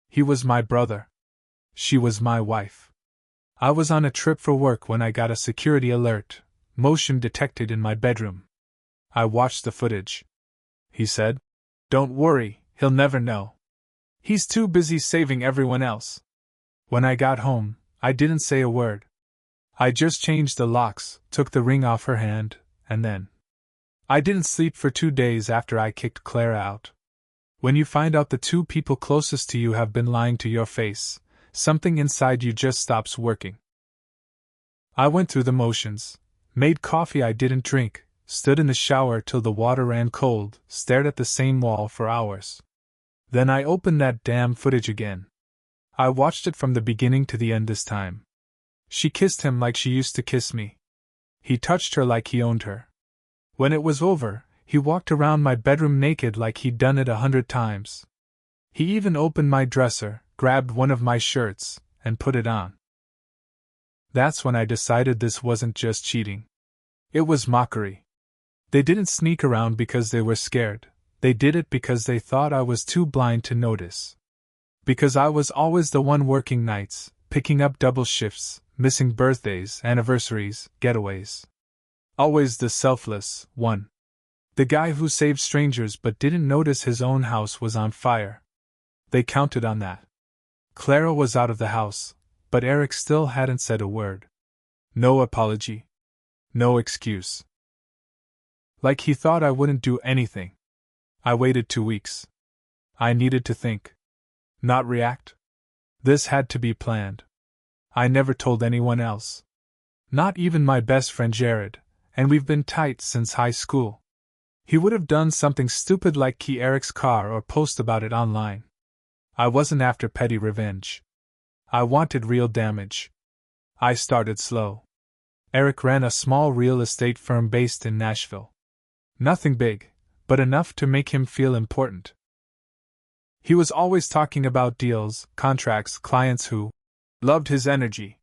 He was my brother. She was my wife. I was on a trip for work when I got a security alert, motion detected in my bedroom. I watched the footage. He said, "Don't worry, he'll never know. He's too busy saving everyone else." When I got home, I didn't say a word. I just changed the locks, took the ring off her hand, and then. I didn't sleep for 2 days after I kicked Clara out. When you find out the two people closest to you have been lying to your face, something inside you just stops working. I went through the motions, made coffee I didn't drink, stood in the shower till the water ran cold, stared at the same wall for hours. Then I opened that damn footage again. I watched it from the beginning to the end this time. She kissed him like she used to kiss me. He touched her like he owned her. When it was over, he walked around my bedroom naked like he'd done it 100 times. He even opened my dresser, grabbed one of my shirts, and put it on. That's when I decided this wasn't just cheating. It was mockery. They didn't sneak around because they were scared. They did it because they thought I was too blind to notice. Because I was always the one working nights, picking up double shifts, missing birthdays, anniversaries, getaways. Always the selfless one. The guy who saved strangers but didn't notice his own house was on fire. They counted on that. Clara was out of the house, but Eric still hadn't said a word. No apology. No excuse. Like he thought I wouldn't do anything. I waited 2 weeks. I needed to think. Not react. This had to be planned. I never told anyone else. Not even my best friend Jared, and we've been tight since high school. He would have done something stupid like key Eric's car or post about it online. I wasn't after petty revenge. I wanted real damage. I started slow. Eric ran a small real estate firm based in Nashville. Nothing big, but enough to make him feel important. He was always talking about deals, contracts, clients who loved his energy.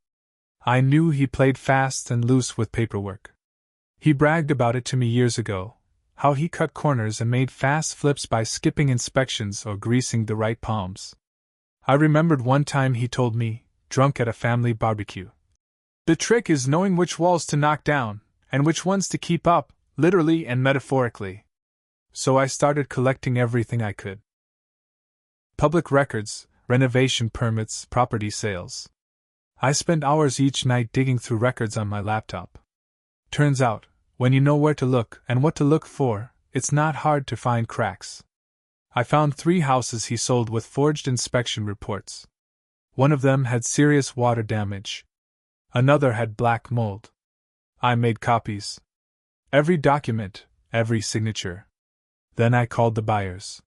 I knew he played fast and loose with paperwork. He bragged about it to me years ago, how he cut corners and made fast flips by skipping inspections or greasing the right palms. I remembered one time he told me, drunk at a family barbecue, "The trick is knowing which walls to knock down, and which ones to keep up, literally and metaphorically." So I started collecting everything I could. Public records, renovation permits, property sales. I spent hours each night digging through records on my laptop. Turns out, when you know where to look and what to look for, it's not hard to find cracks. I found 3 houses he sold with forged inspection reports. One of them had serious water damage. Another had black mold. I made copies. Every document, every signature. Then I called the buyers.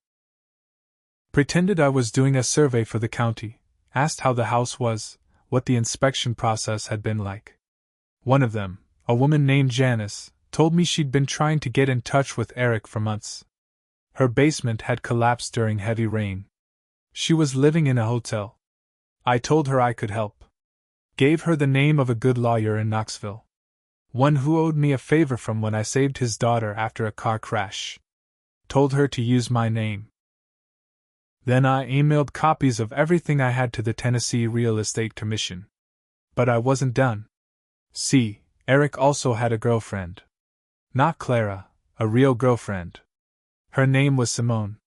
Pretended I was doing a survey for the county, asked how the house was, what the inspection process had been like. One of them, a woman named Janice, told me she'd been trying to get in touch with Eric for months. Her basement had collapsed during heavy rain. She was living in a hotel. I told her I could help. Gave her the name of a good lawyer in Knoxville. One who owed me a favor from when I saved his daughter after a car crash. Told her to use my name. Then I emailed copies of everything I had to the Tennessee Real Estate Commission. But I wasn't done. See, Eric also had a girlfriend. Not Clara, a real girlfriend. Her name was Simone.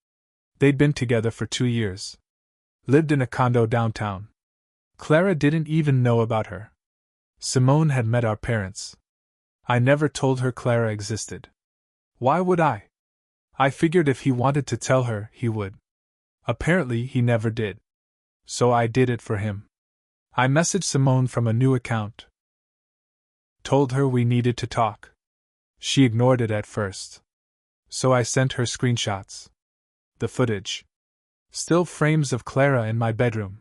They'd been together for 2 years. Lived in a condo downtown. Clara didn't even know about her. Simone had met our parents. I never told her Clara existed. Why would I? I figured if he wanted to tell her, he would. Apparently he never did. So I did it for him. I messaged Simone from a new account. Told her we needed to talk. She ignored it at first. So I sent her screenshots. The footage. Still frames of Clara in my bedroom.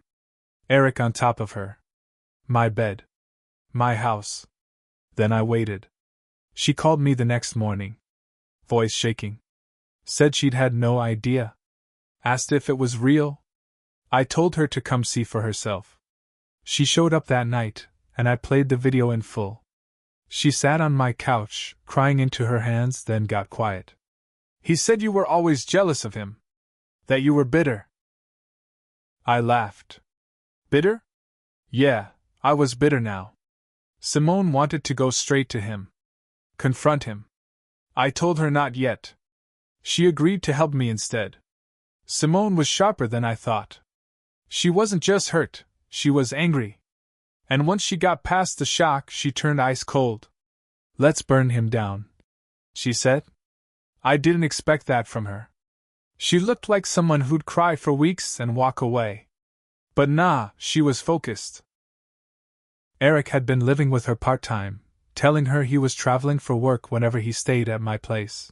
Eric on top of her. My bed. My house. Then I waited. She called me the next morning. Voice shaking. Said she'd had no idea. Asked if it was real. I told her to come see for herself. She showed up that night, and I played the video in full. She sat on my couch, crying into her hands, then got quiet. "He said you were always jealous of him. That you were bitter." I laughed. Bitter? Yeah, I was bitter now. Simone wanted to go straight to him. Confront him. I told her not yet. She agreed to help me instead. Simone was sharper than I thought. She wasn't just hurt, she was angry. And once she got past the shock, she turned ice cold. Let's burn him down, she said. I didn't expect that from her. She looked like someone who'd cry for weeks and walk away. But nah, she was focused. Eric had been living with her part-time, telling her he was traveling for work whenever he stayed at my place.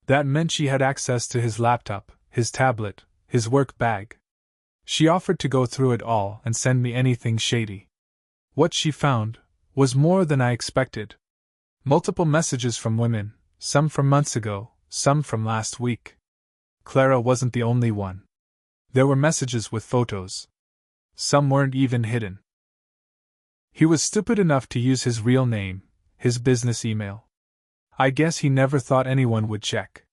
That meant she had access to his laptop, his tablet, his work bag. She offered to go through it all and send me anything shady. What she found was more than I expected. Multiple messages from women, some from months ago, some from last week. Clara wasn't the only one. There were messages with photos. Some weren't even hidden. He was stupid enough to use his real name, his business email. I guess he never thought anyone would check.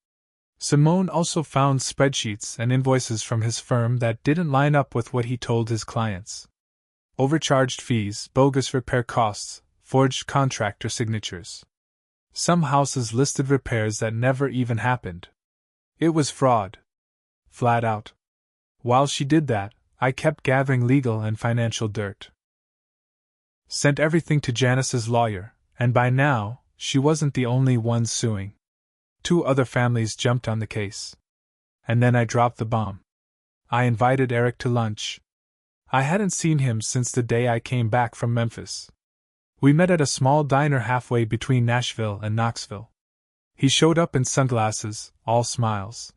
Simone also found spreadsheets and invoices from his firm that didn't line up with what he told his clients. Overcharged fees, bogus repair costs, forged contractor signatures. Some houses listed repairs that never even happened. It was fraud. Flat out. While she did that, I kept gathering legal and financial dirt. Sent everything to Janice's lawyer, and by now, she wasn't the only one suing. 2 other families jumped on the case. And then I dropped the bomb. I invited Eric to lunch. I hadn't seen him since the day I came back from Memphis. We met at a small diner halfway between Nashville and Knoxville. He showed up in sunglasses, all smiles.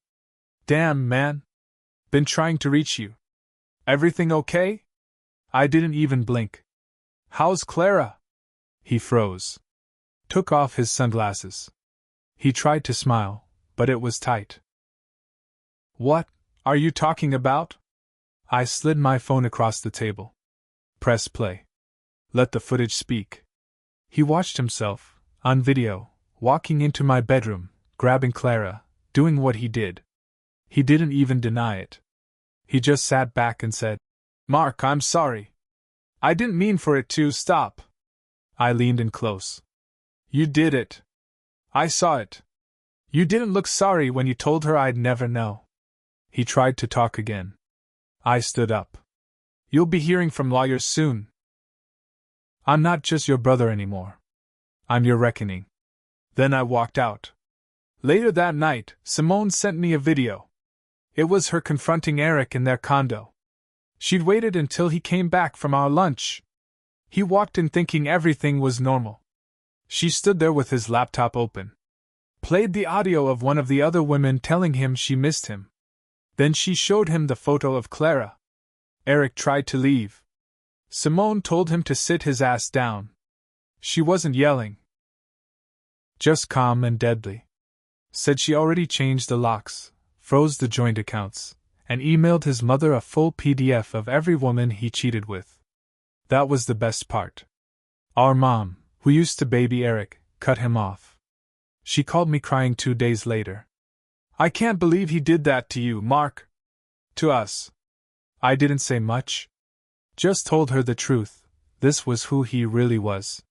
Damn, man. Been trying to reach you. Everything okay? I didn't even blink. How's Clara? He froze. Took off his sunglasses. He tried to smile, but it was tight. What are you talking about? I slid my phone across the table. Press play. Let the footage speak. He watched himself, on video, walking into my bedroom, grabbing Clara, doing what he did. He didn't even deny it. He just sat back and said, Mark, I'm sorry. I didn't mean for it to stop. I leaned in close. You did it. I saw it. You didn't look sorry when you told her I'd never know. He tried to talk again. I stood up. You'll be hearing from lawyers soon. I'm not just your brother anymore. I'm your reckoning. Then I walked out. Later that night, Simone sent me a video. It was her confronting Eric in their condo. She'd waited until he came back from our lunch. He walked in thinking everything was normal. She stood there with his laptop open. Played the audio of one of the other women telling him she missed him. Then she showed him the photo of Clara. Eric tried to leave. Simone told him to sit his ass down. She wasn't yelling. Just calm and deadly. Said she already changed the locks, froze the joint accounts, and emailed his mother a full PDF of every woman he cheated with. That was the best part. Our mom, who used to baby Eric, cut him off. She called me crying 2 days later. I can't believe he did that to you, Mark. To us. I didn't say much. Just told her the truth. This was who he really was.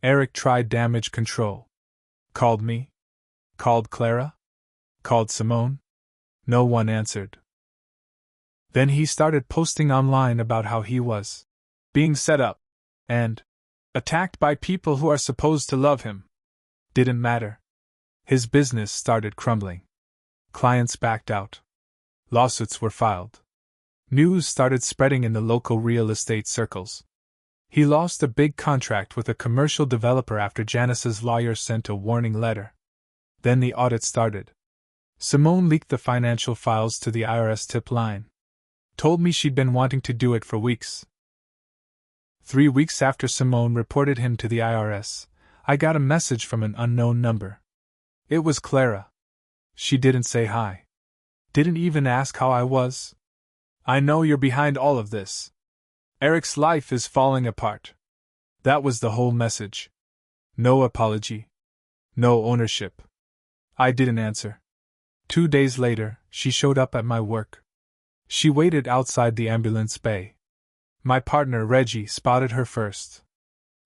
Eric tried damage control. Called me. Called Clara. Called Simone. No one answered. Then he started posting online about how he was being set up and attacked by people who are supposed to love him. Didn't matter. His business started crumbling. Clients backed out. Lawsuits were filed. News started spreading in the local real estate circles. He lost a big contract with a commercial developer after Janice's lawyer sent a warning letter. Then the audit started. Simone leaked the financial files to the IRS tip line. Told me she'd been wanting to do it for weeks. 3 weeks after Simone reported him to the IRS, I got a message from an unknown number. It was Clara. She didn't say hi. Didn't even ask how I was. I know you're behind all of this. Eric's life is falling apart. That was the whole message. No apology. No ownership. I didn't answer. 2 days later, she showed up at my work. She waited outside the ambulance bay. My partner Reggie spotted her first.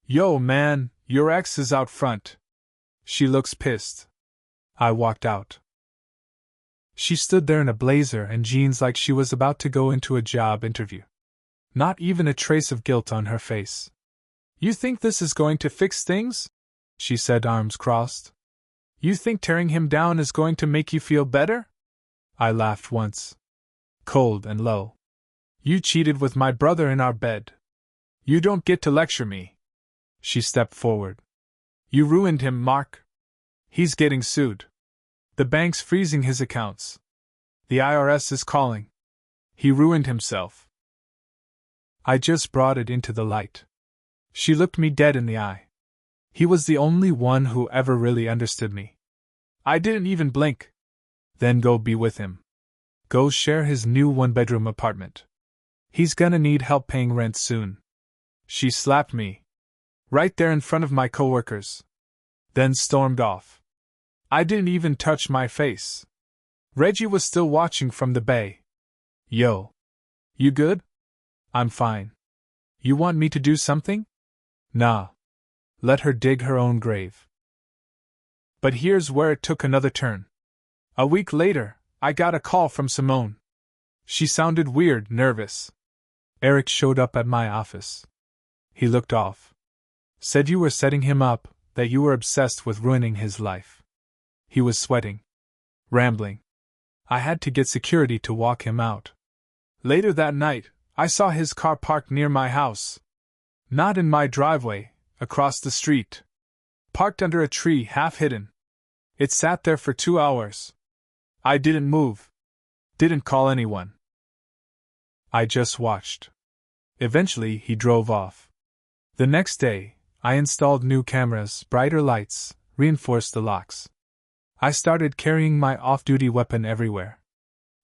"Yo, man, your ex is out front. She looks pissed." I walked out. She stood there in a blazer and jeans like she was about to go into a job interview. Not even a trace of guilt on her face. "You think this is going to fix things?" she said, arms crossed. "You think tearing him down is going to make you feel better?" I laughed once. Cold and low. "You cheated with my brother in our bed. You don't get to lecture me." She stepped forward. "You ruined him, Mark. He's getting sued. The bank's freezing his accounts. The IRS is calling. He ruined himself." I just brought it into the light. She looked me dead in the eye. He was the only one who ever really understood me. I didn't even blink. Then go be with him. Go share his new one-bedroom apartment. He's gonna need help paying rent soon. She slapped me. Right there in front of my coworkers. Then stormed off. I didn't even touch my face. Reggie was still watching from the bay. "Yo. You good?" "I'm fine. You want me to do something?" "Nah. Let her dig her own grave." But here's where it took another turn. A week later, I got a call from Simone. She sounded weird, nervous. "Eric showed up at my office. He looked off. Said you were setting him up, that you were obsessed with ruining his life." He was sweating. Rambling. I had to get security to walk him out. Later that night, I saw his car parked near my house. Not in my driveway, across the street. Parked under a tree, half hidden. It sat there for 2 hours. I didn't move. Didn't call anyone. I just watched. Eventually, he drove off. The next day, I installed new cameras, brighter lights, reinforced the locks. I started carrying my off-duty weapon everywhere.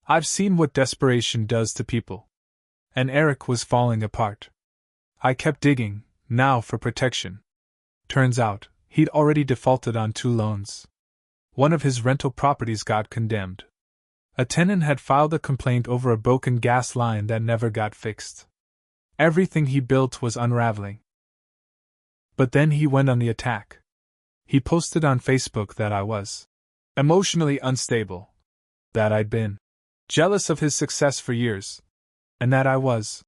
I've seen what desperation does to people. And Eric was falling apart. I kept digging, now for protection. Turns out, he'd already defaulted on 2 loans. One of his rental properties got condemned. A tenant had filed a complaint over a broken gas line that never got fixed. Everything he built was unraveling. But then he went on the attack. He posted on Facebook that I was emotionally unstable, that I'd been jealous of his success for years, and that I was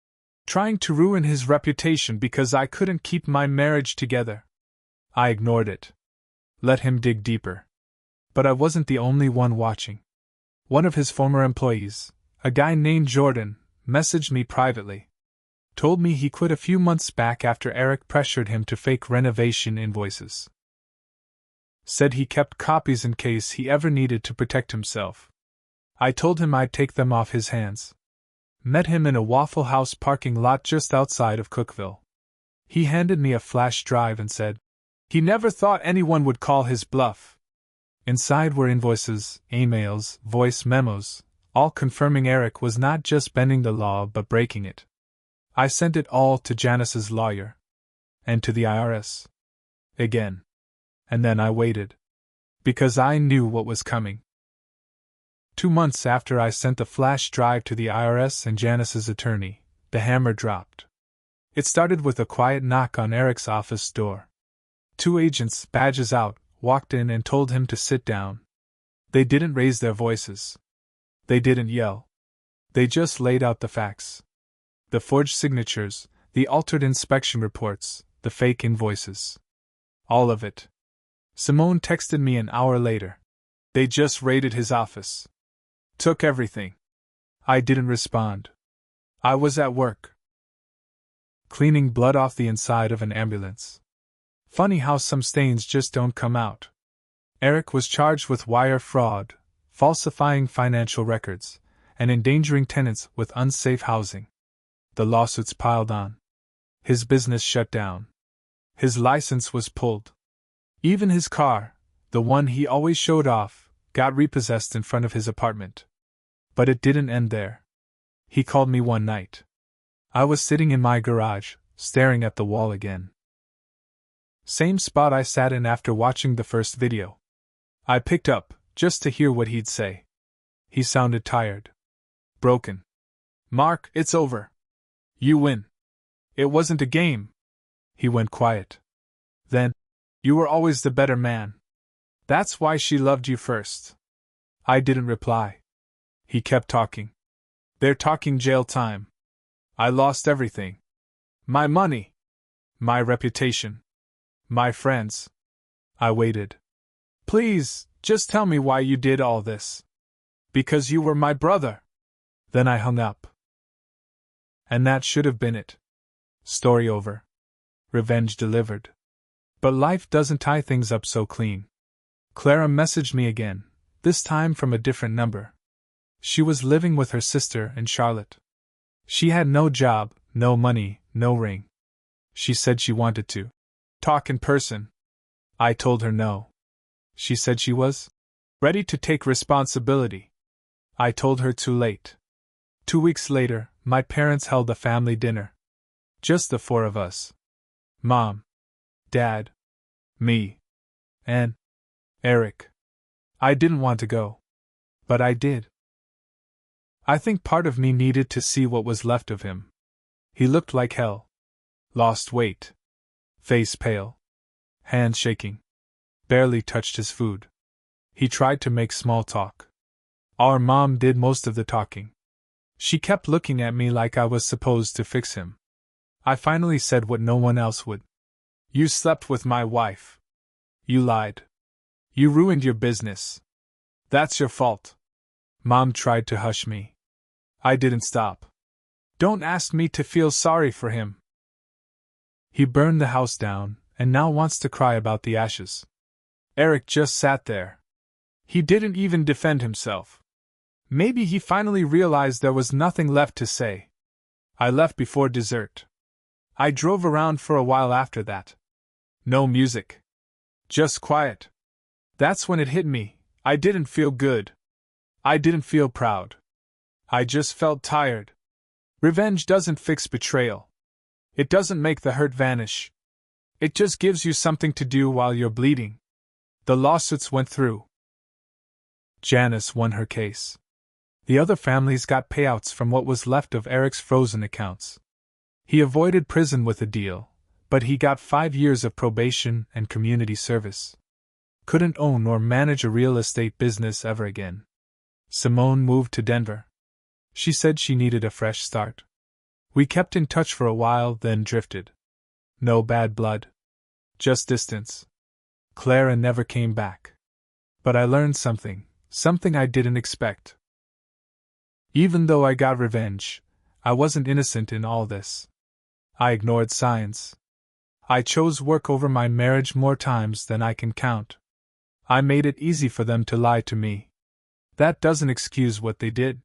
trying to ruin his reputation because I couldn't keep my marriage together. I ignored it. Let him dig deeper. But I wasn't the only one watching. One of his former employees, a guy named Jordan, messaged me privately. Told me he quit a few months back after Eric pressured him to fake renovation invoices. Said he kept copies in case he ever needed to protect himself. I told him I'd take them off his hands. Met him in a Waffle House parking lot just outside of Cookeville. He handed me a flash drive and said he never thought anyone would call his bluff. Inside were invoices, emails, voice memos, all confirming Eric was not just bending the law but breaking it. I sent it all to Janice's lawyer. And to the IRS. Again. And then I waited. Because I knew what was coming. 2 months after I sent the flash drive to the IRS and Janice's attorney, the hammer dropped. It started with a quiet knock on Eric's office door. 2 agents, badges out, walked in and told him to sit down. They didn't raise their voices. They didn't yell. They just laid out the facts. The forged signatures, the altered inspection reports, the fake invoices. All of it. Simone texted me an hour later. They just raided his office. Took everything. I didn't respond. I was at work. Cleaning blood off the inside of an ambulance. Funny how some stains just don't come out. Eric was charged with wire fraud, falsifying financial records, and endangering tenants with unsafe housing. The lawsuits piled on. His business shut down. His license was pulled. Even his car, the one he always showed off, got repossessed in front of his apartment. But it didn't end there. He called me one night. I was sitting in my garage, staring at the wall again. Same spot I sat in after watching the first video. I picked up, just to hear what he'd say. He sounded tired. Broken. Mark, it's over. You win. It wasn't a game. He went quiet. Then, you were always the better man. That's why she loved you first. I didn't reply. He kept talking. They're talking jail time. I lost everything. My money. My reputation. My friends. I waited. Please, just tell me why you did all this. Because you were my brother. Then I hung up. And that should have been it. Story over. Revenge delivered. But life doesn't tie things up so clean. Clara messaged me again, this time from a different number. She was living with her sister in Charlotte. She had no job, no money, no ring. She said she wanted to talk in person. I told her no. She said she was ready to take responsibility. I told her too late. 2 weeks later, my parents held a family dinner. Just the four of us. Mom, Dad, me, and Eric. I didn't want to go. But I did. I think part of me needed to see what was left of him. He looked like hell. Lost weight. Face pale. Hands shaking. Barely touched his food. He tried to make small talk. Our mom did most of the talking. She kept looking at me like I was supposed to fix him. I finally said what no one else would. You slept with my wife. You lied. You ruined your business. That's your fault. Mom tried to hush me. I didn't stop. Don't ask me to feel sorry for him. He burned the house down, and now wants to cry about the ashes. Eric just sat there. He didn't even defend himself. Maybe he finally realized there was nothing left to say. I left before dessert. I drove around for a while after that. No music. Just quiet. That's when it hit me. I didn't feel good. I didn't feel proud. I just felt tired. Revenge doesn't fix betrayal. It doesn't make the hurt vanish. It just gives you something to do while you're bleeding. The lawsuits went through. Janice won her case. The other families got payouts from what was left of Eric's frozen accounts. He avoided prison with a deal, but he got 5 years of probation and community service. Couldn't own or manage a real estate business ever again. Simone moved to Denver. She said she needed a fresh start. We kept in touch for a while, then drifted. No bad blood. Just distance. Clara never came back. But I learned something I didn't expect. Even though I got revenge, I wasn't innocent in all this. I ignored signs. I chose work over my marriage more times than I can count. I made it easy for them to lie to me. That doesn't excuse what they did.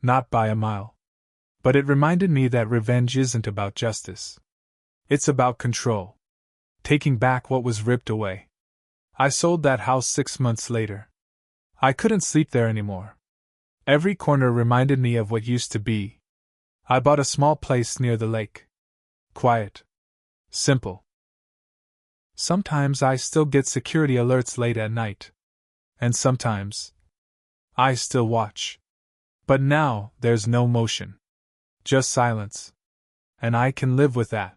Not by a mile. But it reminded me that revenge isn't about justice. It's about control. Taking back what was ripped away. I sold that house 6 months later. I couldn't sleep there anymore. Every corner reminded me of what used to be. I bought a small place near the lake. Quiet. Simple. Sometimes I still get security alerts late at night. And sometimes I still watch. But now there's no motion. Just silence. And I can live with that.